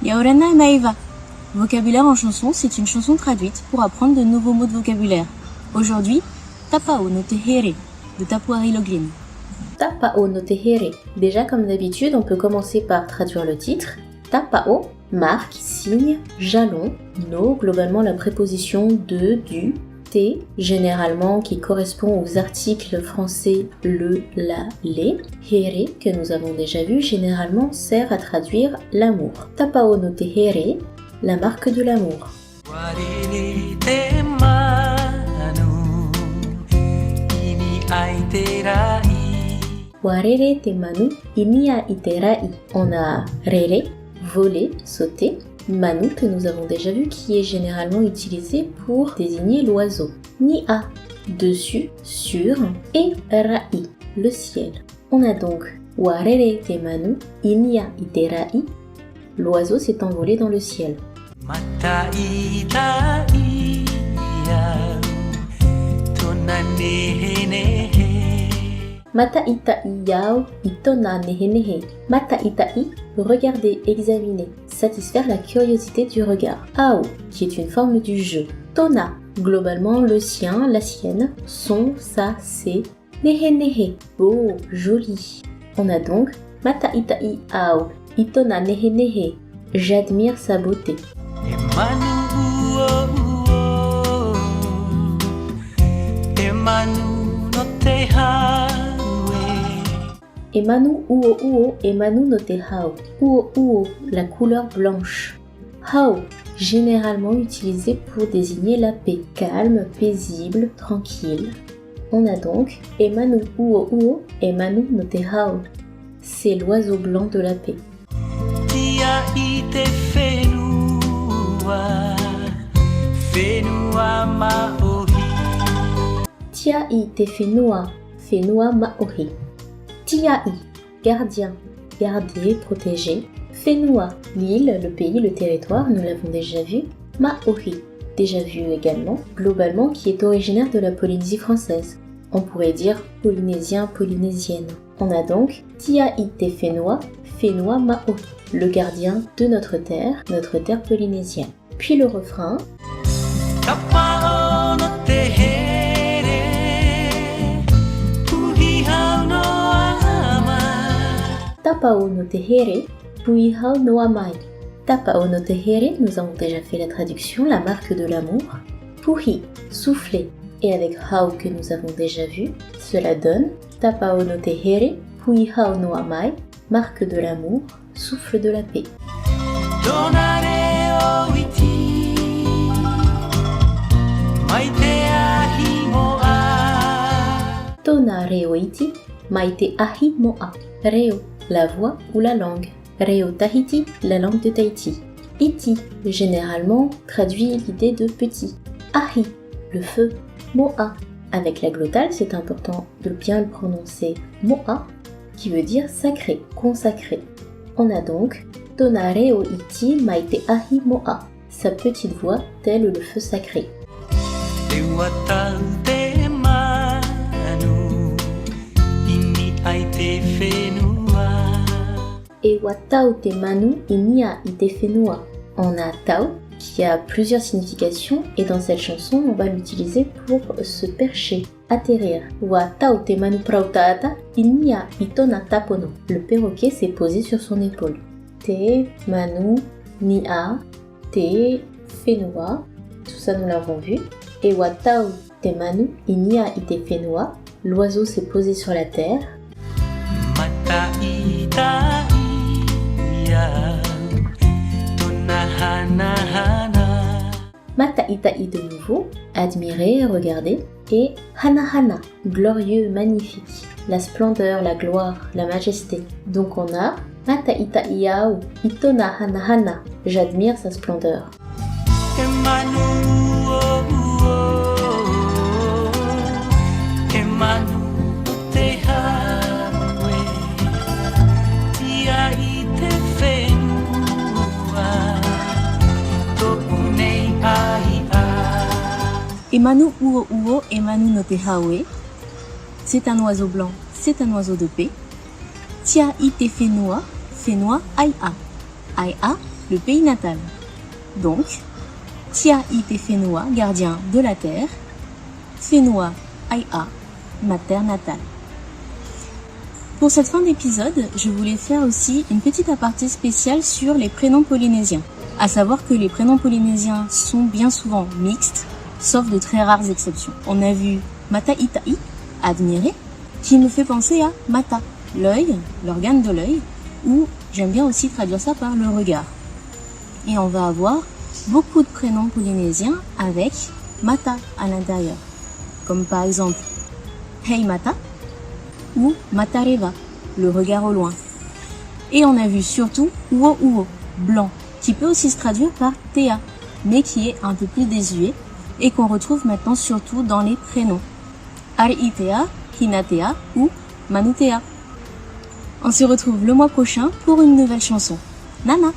Yaorana Naiva. Vocabulaire en chanson, c'est une chanson traduite pour apprendre de nouveaux mots de vocabulaire. Aujourd'hui, Tapao no te here de Tapuari Loglin. Tapao no te here. Déjà comme d'habitude, on peut commencer par traduire le titre. Tapao, marque, signe, jalon, no, globalement la préposition de, du, te, généralement qui correspond aux articles français le, la, les. Here, que nous avons déjà vu, généralement sert à traduire l'amour. Tapao no te here, la marque de l'amour. Warere te manu inia iterai. On a rere, voler, sauter. Manu que nous avons déjà vu qui est généralement utilisé pour désigner l'oiseau. Nia, dessus, sur, et rai, le ciel. On a donc warere te manu inia iterai. L'oiseau s'est envolé dans le ciel. Mata itai yao itona nehenehe. Mata itai, regarder, examiner, satisfaire la curiosité du regard. Ao, qui est une forme du jeu. Tona, globalement le sien, la sienne. Son, sa, c'est. Nehenehe, beau, joli. On a donc Mata itai ao itona nehenehe. J'admire sa beauté. Emanu uo uo, emanu no te hao. Uo uo, la couleur blanche. Hao, généralement utilisé pour désigner la paix. Calme, paisible, tranquille. On a donc emanu uo uo, emanu no te hao. C'est l'oiseau blanc de la paix. Tia ite fenua maori. Tiai, gardien, garder, protéger. Fenua, l'île, le pays, le territoire, nous l'avons déjà vu. Maori, déjà vu également, globalement qui est originaire de la Polynésie française. On pourrait dire polynésien, polynésienne. On a donc Tiai te fenua maori, le gardien de notre terre polynésienne. Puis le refrain. Tapao no te here, puihau no amai. Tapao no te here, puihau no amai. Tapao no te here, nous avons déjà fait la traduction, la marque de l'amour. Puhi, souffler. Et avec hau que nous avons déjà vu, cela donne Tapao no te here, puihau no amai, marque de l'amour, souffle de la paix. Tona reo iti, maite ahi moa. Reo, la voix ou la langue. Reo Tahiti, la langue de Tahiti. Iti, généralement, traduit l'idée de petit. Ahi, le feu. Moa, avec la glottale, c'est important de bien le prononcer. Moa, qui veut dire sacré, consacré. On a donc Tona reo iti maite ahi moa, sa petite voix telle le feu sacré. E watau te manu inia ite fenua. On a tau qui a plusieurs significations et dans cette chanson on va l'utiliser pour se percher, atterrir. Watau te manu prautata inia itona tapono. Le perroquet s'est posé sur son épaule. Te manu nia te fenua, tout ça nous l'avons vu. Et watau te manu inia ite fenua, l'oiseau s'est posé sur la terre. Mata ita Mata itai de nouveau, admirer, regarder, et hana hana, glorieux, magnifique, la splendeur, la gloire, la majesté. Donc on a Mata itai yao, itona hana hana, j'admire sa splendeur. Emanu uo uo, emanu no te hawe. C'est un oiseau blanc, c'est un oiseau de paix. Tia ite fenua, fenua ai a. Ai a, le pays natal. Donc, Tia ite Whenua, gardien de la terre. Whenua Ai'a, ma terre natale. Pour cette fin d'épisode, je voulais faire aussi une petite aparté spéciale sur les prénoms polynésiens. À savoir que les prénoms polynésiens sont bien souvent mixtes, sauf de très rares exceptions. On a vu Mata Itai, admirer, qui me fait penser à Mata, l'œil, l'organe de l'œil, ou j'aime bien aussi traduire ça par le regard. Et on va avoir beaucoup de prénoms polynésiens avec Mata à l'intérieur, comme par exemple Hei Mata ou Matareva, le regard au loin. Et on a vu surtout Uo Uo, blanc, qui peut aussi se traduire par Tea, mais qui est un peu plus désuet et qu'on retrouve maintenant surtout dans les prénoms. Aritea, Hinatea ou Manutea. On se retrouve le mois prochain pour une nouvelle chanson. Nana!